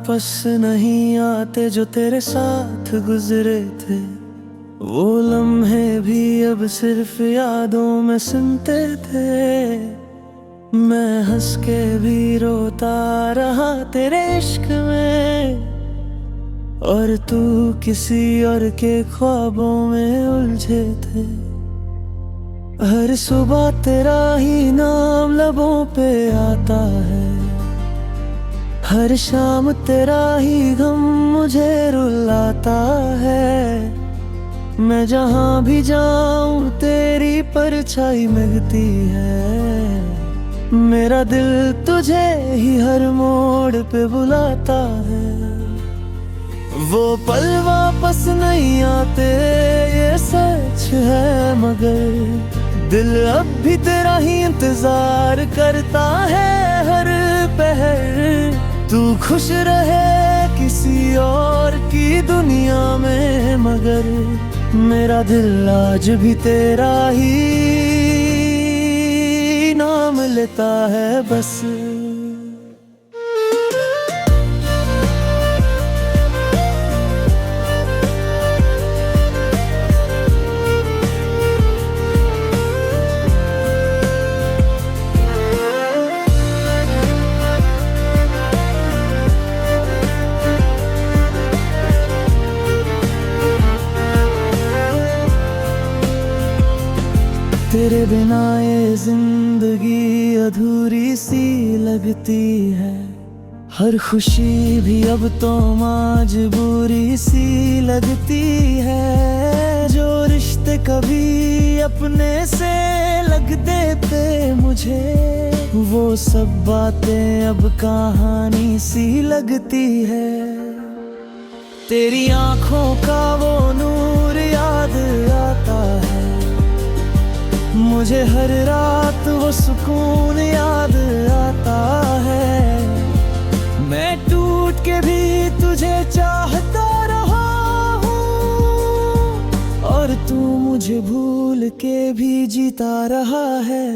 वापस नहीं आते जो तेरे साथ गुजरे थे। वो लम्हे भी अब सिर्फ यादों में सुनते थे। मैं हंस के भी रोता रहा तेरे इश्क में, और तू किसी और के ख्वाबों में उलझे थे। हर सुबह तेरा ही नाम लबों पे आता है, हर शाम तेरा ही गम मुझे रुलाता है। मैं जहाँ भी जाऊँ तेरी परछाई मिलती है। मेरा दिल तुझे ही हर मोड़ पे बुलाता है। वो पल वापस नहीं आते ये सच है, मगर दिल अब भी तेरा ही इंतजार करता है हर पहर। तू खुश रहे किसी और की दुनिया में, मगर मेरा दिल आज भी तेरा ही नाम लेता है बस। तेरे बिना ये जिंदगी अधूरी सी लगती है। हर खुशी भी अब तो मजबूरी सी लगती है। जो रिश्ते कभी अपने से लगते थे मुझे, वो सब बातें अब कहानी सी लगती है। तेरी आंखों का वो नूर याद आता है मुझे, हर रात वो सुकून याद आता है। मैं टूट के भी तुझे चाहता रहा हूँ, और तू मुझे भूल के भी जीता रहा है।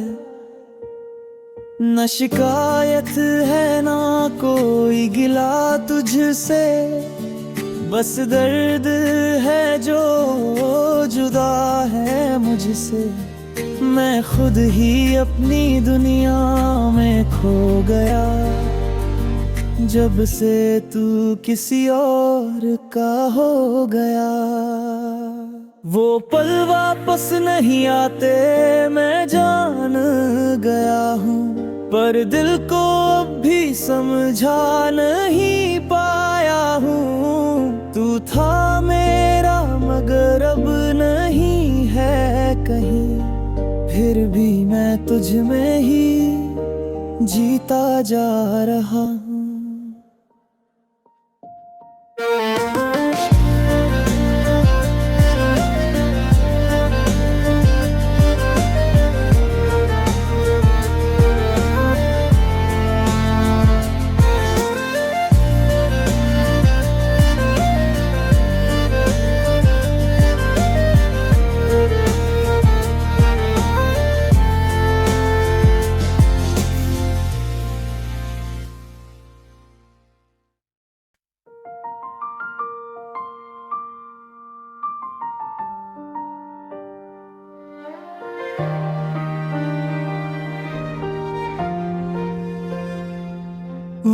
न शिकायत है ना कोई गिला तुझसे, बस दर्द है जो जुदा है मुझसे। मैं खुद ही अपनी दुनिया में खो गया, जब से तू किसी और का हो गया। वो पल वापस नहीं आते मैं जान गया हूँ, पर दिल को अब भी समझा नहीं पाया हूँ। तू था मेरा मगर अब नहीं है कहीं, फिर भी मैं तुझ में ही जीता जा रहा हूँ।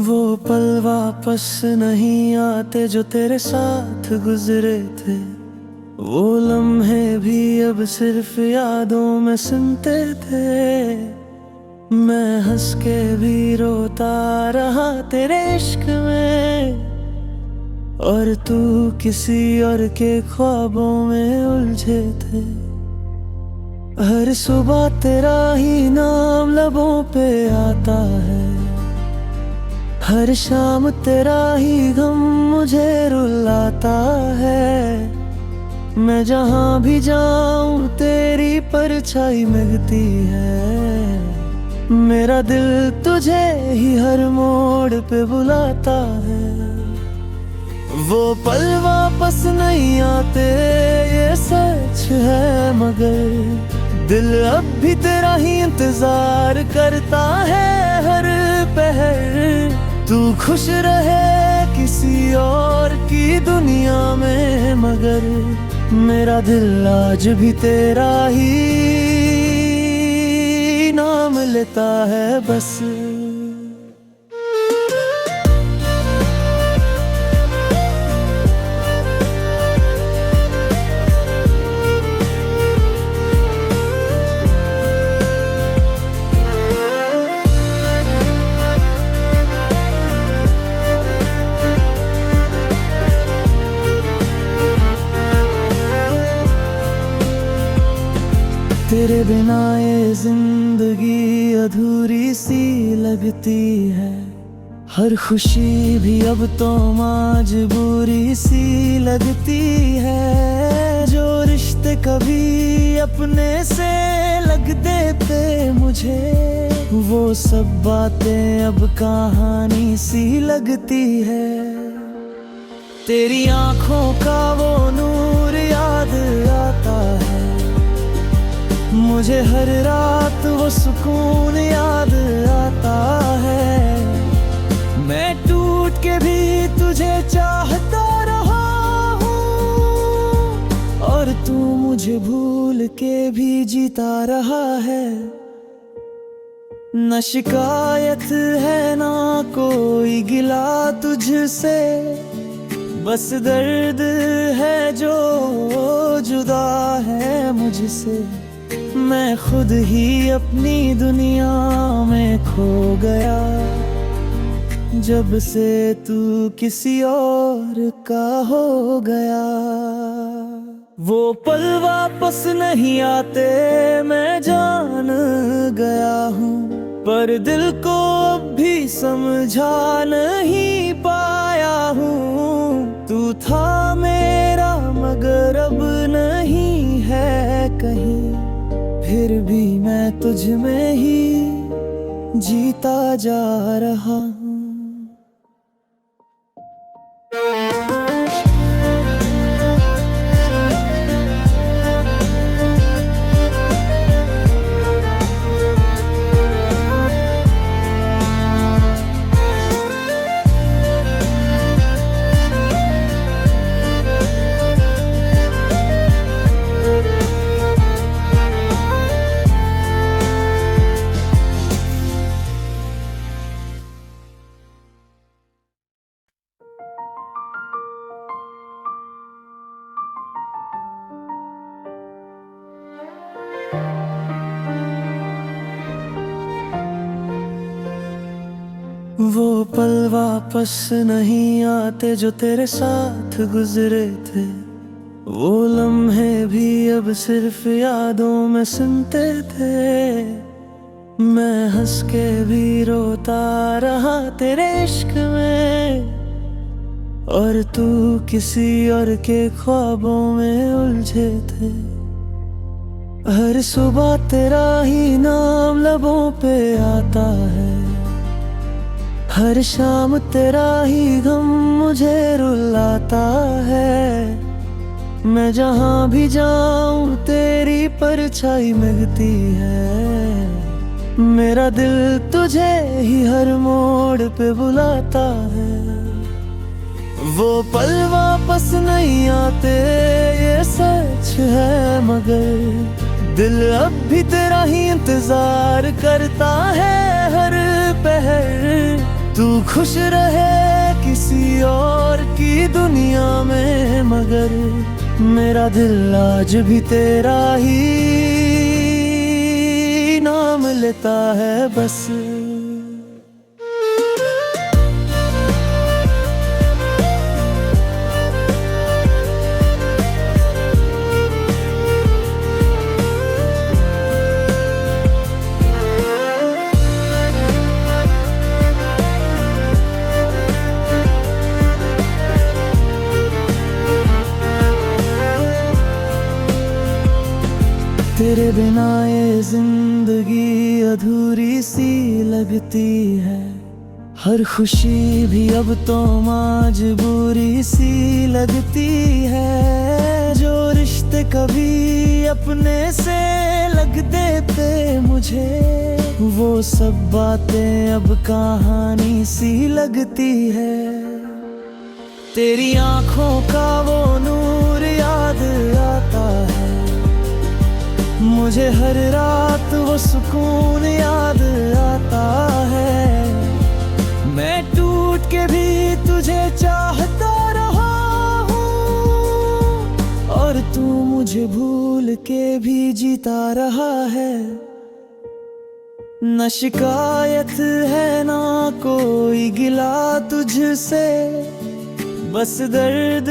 वो पल वापस नहीं आते जो तेरे साथ गुजरे थे। वो लम्हे भी अब सिर्फ यादों में सुनते थे। मैं हंस के भी रोता रहा तेरे इश्क में, और तू किसी और के ख्वाबों में उलझे थे। हर सुबह तेरा ही नाम लबों पे आता है, हर शाम तेरा ही गम मुझे रुलाता है। मैं जहाँ भी जाऊँ तेरी परछाई मिलती है। मेरा दिल तुझे ही हर मोड़ पे बुलाता है। वो पल वापस नहीं आते ये सच है, मगर दिल अब भी तेरा ही इंतजार करता है हर पहर। तू खुश रहे मेरा दिल आज भी तेरा ही नाम लेता है बस। तेरे बिना ये जिंदगी अधूरी सी लगती है, हर खुशी भी अब तो मजबूरी सी लगती है। जो रिश्ते कभी अपने से लगते थे मुझे, वो सब बातें अब कहानी सी लगती है। तेरी आंखों का वो नूर याद आता है मुझे, हर रात वो सुकून याद आता है। मैं टूट के भी तुझे चाहता रहा हूँ, और तू मुझे भूल के भी जीता रहा है। न शिकायत है ना कोई गिला तुझसे, बस दर्द है जो जुदा है मुझसे। मैं खुद ही अपनी दुनिया में खो गया, जब से तू किसी और का हो गया। वो पल वापस नहीं आते मैं जान गया हूँ, पर दिल को अब भी समझा नहीं पाया हूँ। तू था मेरा मगर अब नहीं है कहीं, फिर भी मैं तुझ में ही जीता जा रहा हूँ। वो पल वापस नहीं आते जो तेरे साथ गुजरे थे, वो लम्हे भी अब सिर्फ यादों में सुनते थे। मैं हंस के भी रोता रहा तेरे इश्क में, और तू किसी और के ख्वाबों में उलझे थे। हर सुबह तेरा ही नाम लबों पे आता है, हर शाम तेरा ही गम मुझे रुलाता है। मैं जहाँ भी जाऊँ तेरी परछाई मिलती है, मेरा दिल तुझे ही हर मोड़ पे बुलाता है। वो पल वापस नहीं आते ये सच है, मगर दिल अब भी तेरा ही इंतजार करता है हर पहर। तू खुश रहे किसी और की दुनिया में, मगर मेरा दिल आज भी तेरा ही नाम लेता है बस। तेरे बिना ये जिंदगी अधूरी सी लगती है, हर खुशी भी अब तो मजबूरी सी लगती है। जो रिश्ते कभी अपने से लगते थे मुझे, वो सब बातें अब कहानी सी लगती है। तेरी आंखों का वो नूर याद आता है, मुझे हर रात वो सुकून याद आता है। मैं टूट के भी तुझे चाहता रहा हूँ, और तू मुझे भूल के भी जीता रहा है। न शिकायत है ना कोई गिला तुझसे, बस दर्द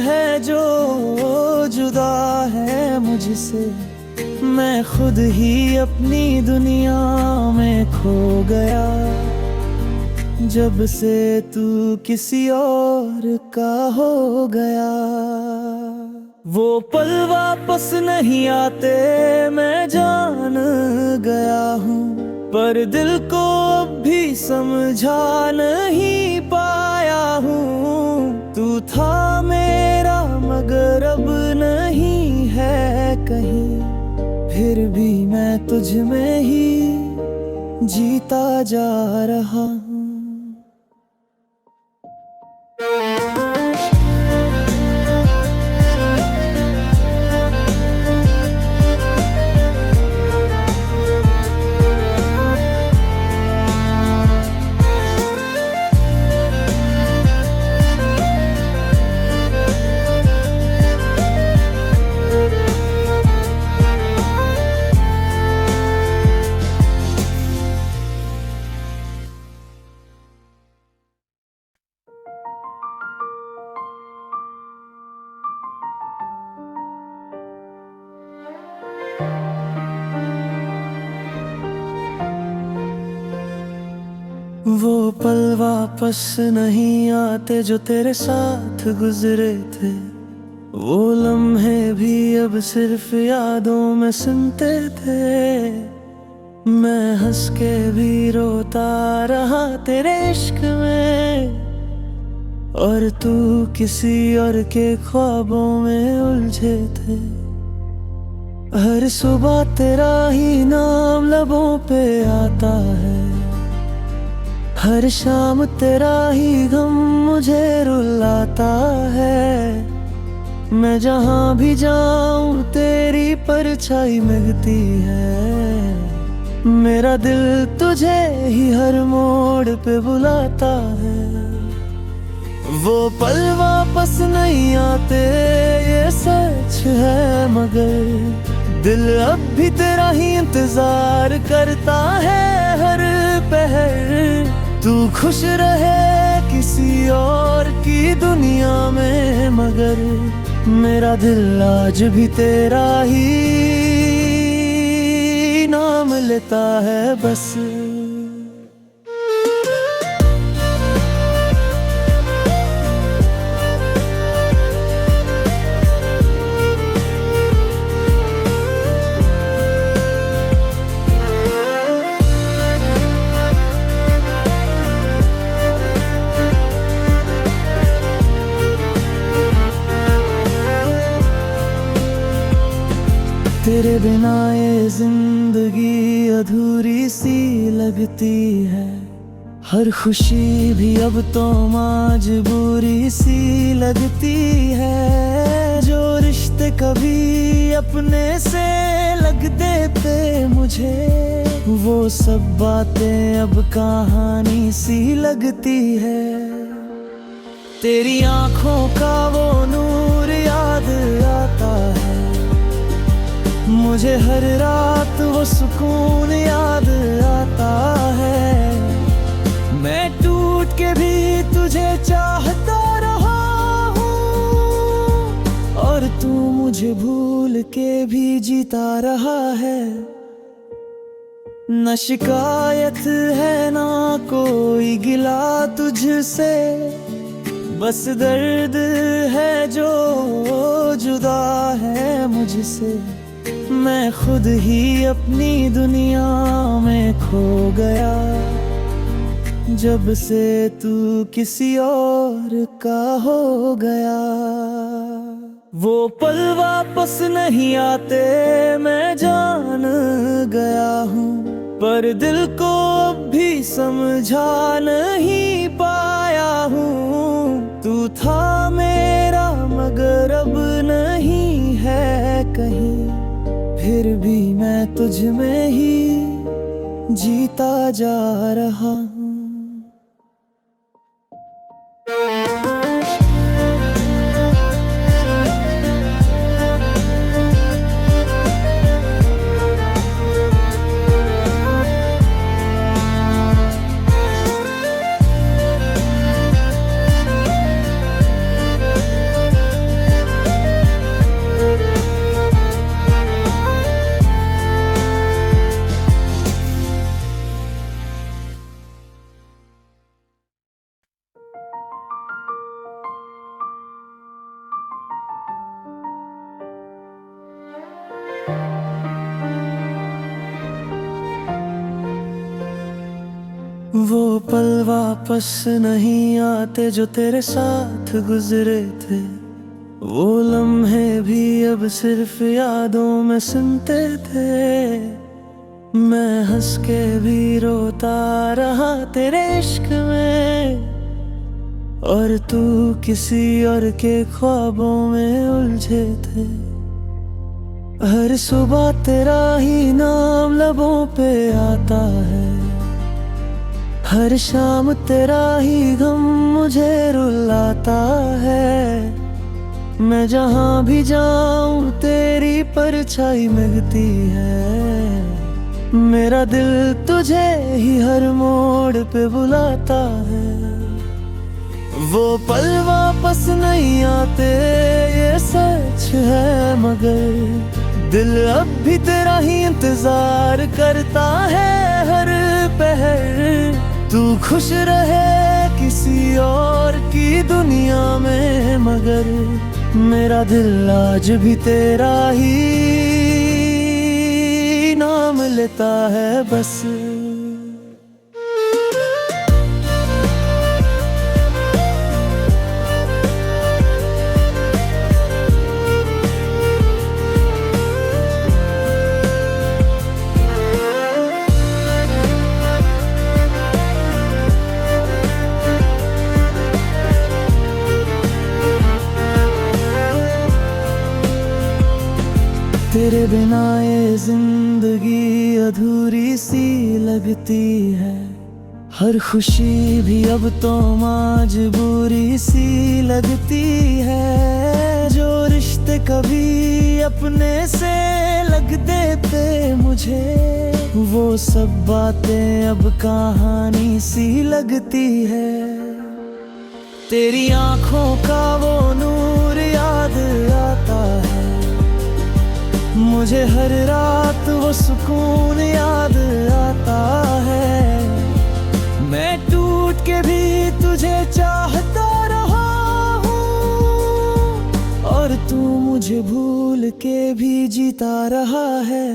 है जो जुदा है मुझसे। मैं खुद ही अपनी दुनिया में खो गया, जब से तू किसी और का हो गया। वो पल वापस नहीं आते मैं जान गया हूँ, पर दिल को अब भी समझा नहीं पाया हूँ। तू था मेरा मगर अब नहीं है कहीं, फिर भी मैं तुझ में ही जीता जा रहा हूँ। वो पल वापस नहीं आते जो तेरे साथ गुजरे थे, वो लम्हे भी अब सिर्फ यादों में सुनते थे। मैं हंस के भी रोता रहा तेरे इश्क में, और तू किसी और के ख्वाबों में उलझे थे। हर सुबह तेरा ही नाम लबों पे आता है, हर शाम तेरा ही गम मुझे रुलाता है। मैं जहाँ भी जाऊँ तेरी परछाई मिलती है, मेरा दिल तुझे ही हर मोड़ पे बुलाता है। वो पल वापस नहीं आते ये सच है, मगर दिल अब भी तेरा ही इंतजार करता है हर पहर। तू खुश रहे किसी और की दुनिया में, मगर मेरा दिल आज भी तेरा ही नाम लेता है बस। तेरे बिना ये जिंदगी अधूरी सी लगती है, हर खुशी भी अब तो मजबूरी सी लगती है। जो रिश्ते कभी अपने से लगते थे मुझे, वो सब बातें अब कहानी सी लगती है। तेरी आंखों का वो नूर याद आता है, मुझे हर रात वो सुकून याद आता है। मैं टूट के भी तुझे चाहता रहा हूँ, और तू मुझे भूल के भी जीता रहा है। न शिकायत है ना कोई गिला तुझसे, बस दर्द है जो जुदा है मुझसे। मैं खुद ही अपनी दुनिया में खो गया, जब से तू किसी और का हो गया। वो पल वापस नहीं आते मैं जान गया हूँ, पर दिल को अब भी समझा नहीं पाया हूँ। तू था मेरा मगर अब नहीं फिर भी मैं तुझ में ही जीता जा रहा हूँ। वो पल वापस नहीं आते जो तेरे साथ गुजरे थे। वो लम्हे भी अब सिर्फ यादों में सुनते थे। मैं हंस के भी रोता रहा तेरे इश्क में, और तू किसी और के ख्वाबों में उलझे थे। हर सुबह तेरा ही नाम लबों पे आता है, हर शाम तेरा ही गम मुझे रुलाता है। मैं जहाँ भी जाऊँ तेरी परछाई मिलती है। मेरा दिल तुझे ही हर मोड़ पे बुलाता है। वो पल वापस नहीं आते ये सच है, मगर दिल अब भी तेरा ही इंतजार करता है हर पहर। तू खुश रहे किसी और की दुनिया में, मगर मेरा दिल आज भी तेरा ही नाम लेता है बस। तेरे बिना ये जिंदगी अधूरी सी लगती है। हर खुशी भी अब तो मजबूरी सी लगती है। जो रिश्ते कभी अपने से लगते थे मुझे, वो सब बातें अब कहानी सी लगती है। तेरी आंखों का वो नूर याद आता है मुझे, हर रात वो सुकून याद आता है। मैं टूट के भी तुझे चाहता रहा हूँ, और तू मुझे भूल के भी जीता रहा है।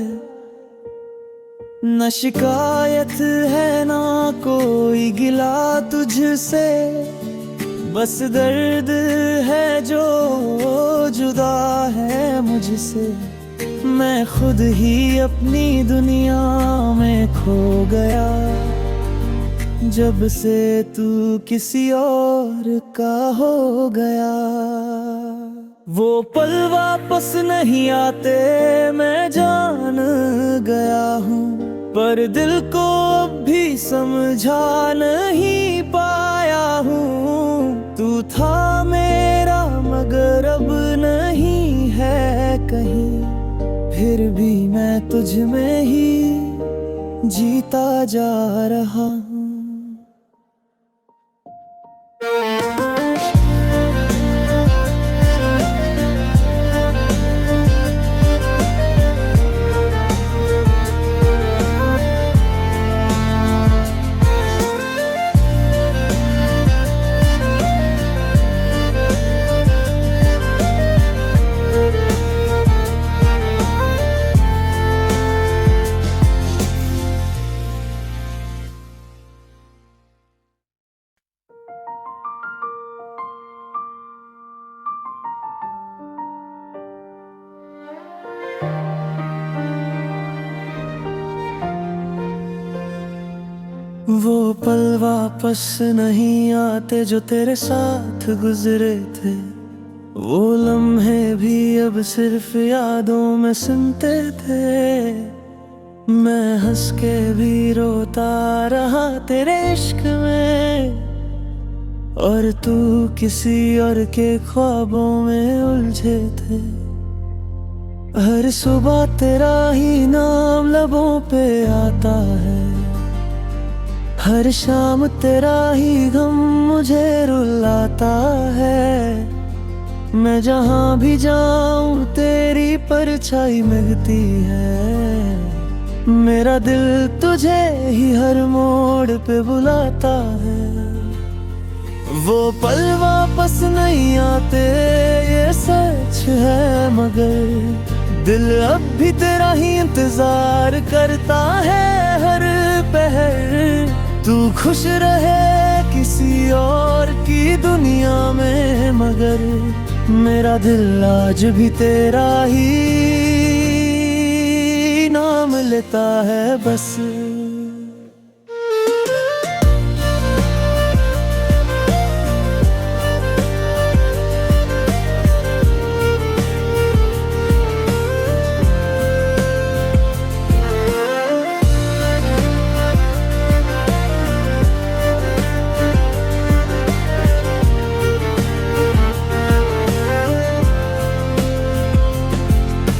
न शिकायत है ना कोई गिला तुझसे, बस दर्द है जो जुदा है मुझसे। मैं खुद ही अपनी दुनिया में खो गया, जब से तू किसी और का हो गया। वो पल वापस नहीं आते मैं जान गया हूँ, पर दिल को अब भी समझा नहीं पाया हूँ। तू था मेरा मगर अब नहीं है कहीं, फिर भी मैं तुझ में ही जीता जा रहा हूँ। वो पल वापस नहीं आते जो तेरे साथ गुजरे थे। वो लम्हे भी अब सिर्फ यादों में सुनते थे। मैं हंस के भी रोता रहा तेरे इश्क में, और तू किसी और के ख्वाबों में उलझे थे। हर सुबह तेरा ही नाम लबों पे आता है, हर शाम तेरा ही गम मुझे रुलाता है। मैं जहाँ भी जाऊं तेरी परछाई मिलती है, मेरा दिल तुझे ही हर मोड़ पे बुलाता है। वो पल वापस नहीं आते ये सच है, मगर दिल अब भी तेरा ही इंतजार करता है हर पहर। तू खुश रहे किसी और की दुनिया में, मगर मेरा दिल आज भी तेरा ही नाम लेता है बस।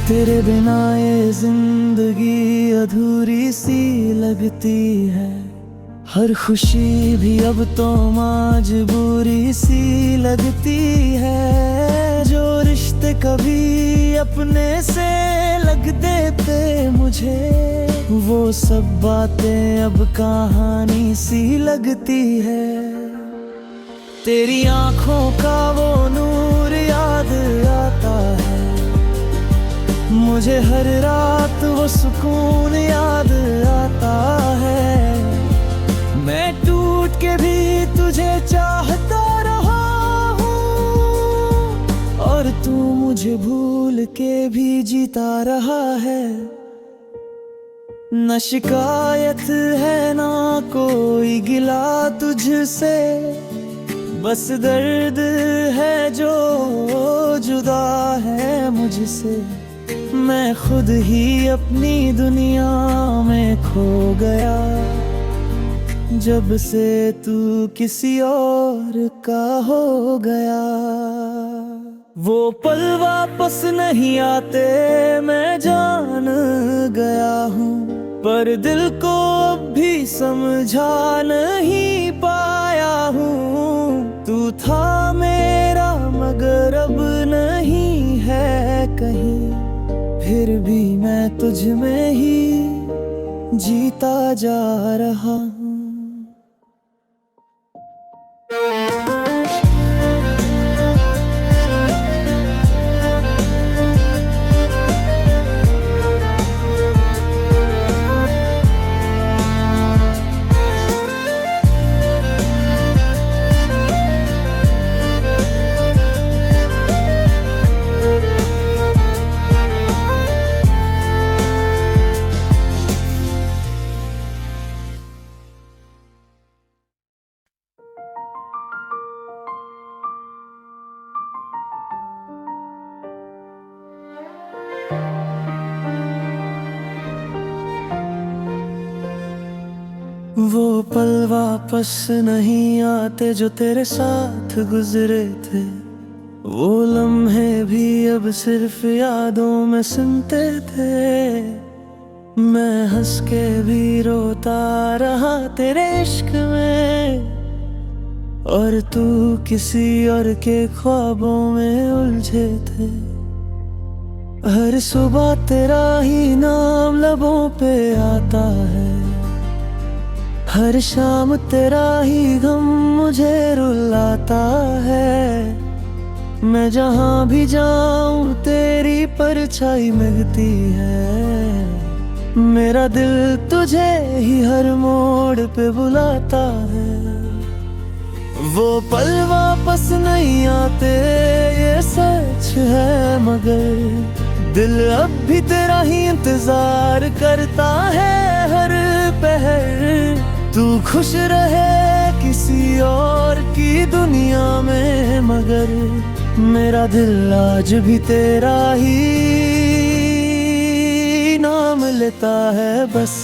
तेरे बिना ये जिंदगी अधूरी सी लगती है, हर खुशी भी अब तो मजबूरी सी लगती है। जो रिश्ते कभी अपने से लगते थे मुझे, वो सब बातें अब कहानी सी लगती है। तेरी आंखों का वो नूर याद आता है मुझे, हर रात वो सुकून याद आता है। मैं टूट के भी तुझे चाहता रहा हूँ, और तू मुझे भूल के भी जीता रहा है। न शिकायत है ना कोई गिला तुझसे, बस दर्द है जो जुदा है मुझसे। मैं खुद ही अपनी दुनिया में खो गया, जब से तू किसी और का हो गया। वो पल वापस नहीं आते मैं जान गया हूँ, पर दिल को अब भी समझा नहीं पाया हूँ। तू था मेरा मगर अब नहीं है कहीं, फिर भी मैं तुझ में ही जीता जा रहा हूँ। वो पल वापस नहीं आते जो तेरे साथ गुजरे थे, वो लम्हे भी अब सिर्फ यादों में सुनते थे। मैं हंस के भी रोता रहा तेरे इश्क में, और तू किसी और के ख्वाबों में उलझे थे। हर सुबह तेरा ही नाम लबों पे आता है, हर शाम तेरा ही गम मुझे रुलाता है। मैं जहाँ भी जाऊं तेरी परछाई मिलती है, मेरा दिल तुझे ही हर मोड़ पे बुलाता है। वो पल वापस नहीं आते ये सच है, मगर दिल अब भी तेरा ही इंतजार करता है हर पहर। तू खुश रहे किसी और की दुनिया में, मगर मेरा दिल आज भी तेरा ही नाम लेता है बस।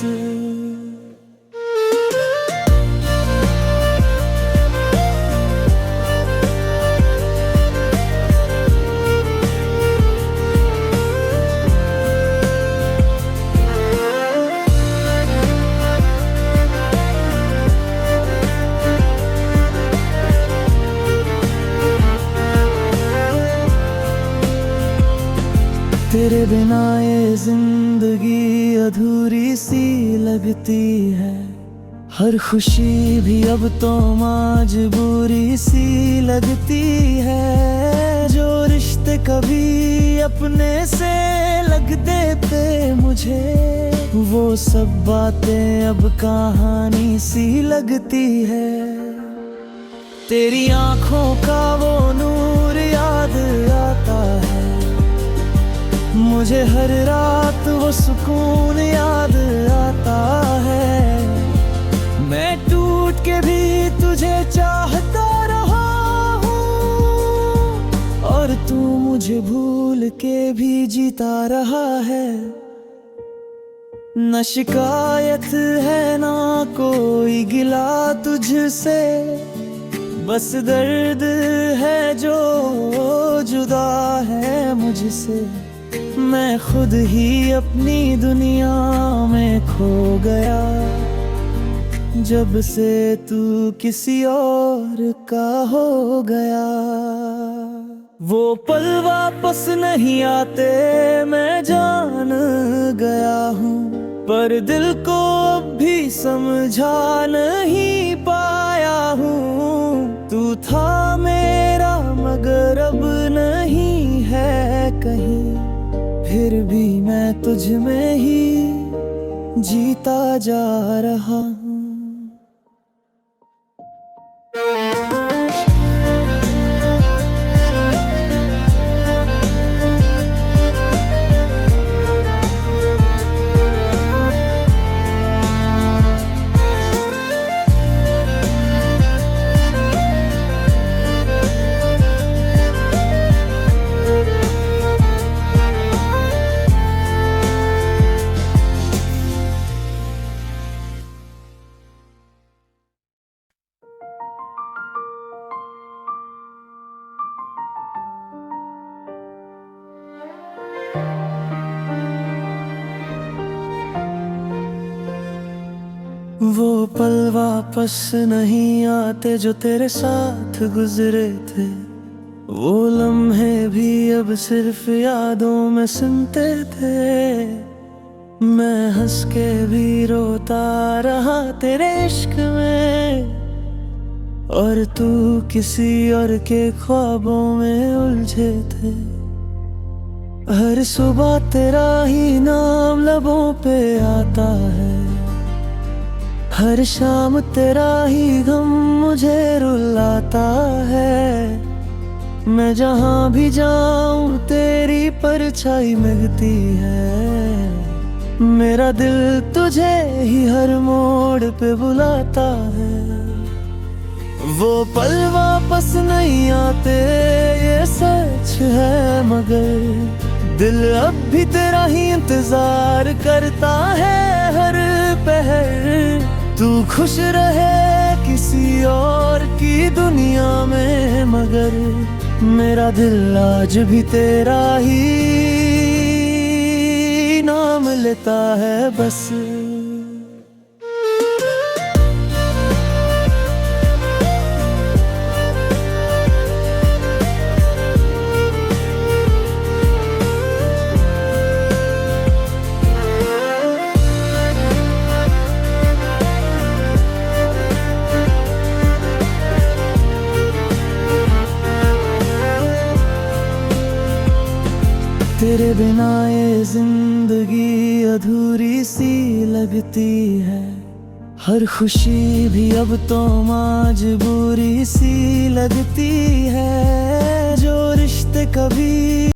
तेरे बिना ये जिंदगी अधूरी सी लगती है, हर खुशी भी अब तो मजबूरी सी लगती है। जो रिश्ते कभी अपने से लगते थे मुझे, वो सब बातें अब कहानी सी लगती है। तेरी आंखों का वो नूर याद आता है मुझे, हर रात वो सुकून याद आता है। मैं टूट के भी तुझे चाहता रहा हूँ, और तू मुझे भूल के भी जीता रहा है। न शिकायत है ना कोई गिला तुझसे, बस दर्द है जो जुदा है मुझसे। मैं खुद ही अपनी दुनिया में खो गया, जब से तू किसी और का हो गया। वो पल वापस नहीं आते मैं जान गया हूँ, पर दिल को अब भी समझा नहीं पाया हूँ। तू था मेरा मगर अब नहीं है कहीं, फिर भी मैं तुझ में ही जीता जा रहा हूँ। वो पल वापस नहीं आते जो तेरे साथ गुजरे थे, वो लम्हे भी अब सिर्फ यादों में सुनते थे। मैं हंस के भी रोता रहा तेरे इश्क में, और तू किसी और के ख्वाबों में उलझे थे। हर सुबह तेरा ही नाम लबों पे आता है, हर शाम तेरा ही गम मुझे रुलाता है। मैं जहाँ भी जाऊँ तेरी परछाई मिलती है, मेरा दिल तुझे ही हर मोड़ पे बुलाता है। वो पल वापस नहीं आते ये सच है, मगर दिल अब भी तेरा ही इंतजार करता है हर पहर। तू खुश रहे किसी और की दुनिया में, मगर मेरा दिल आज भी तेरा ही नाम लेता है बस। तेरे बिना ये जिंदगी अधूरी सी लगती है, हर खुशी भी अब तो मजबूरी सी लगती है। जो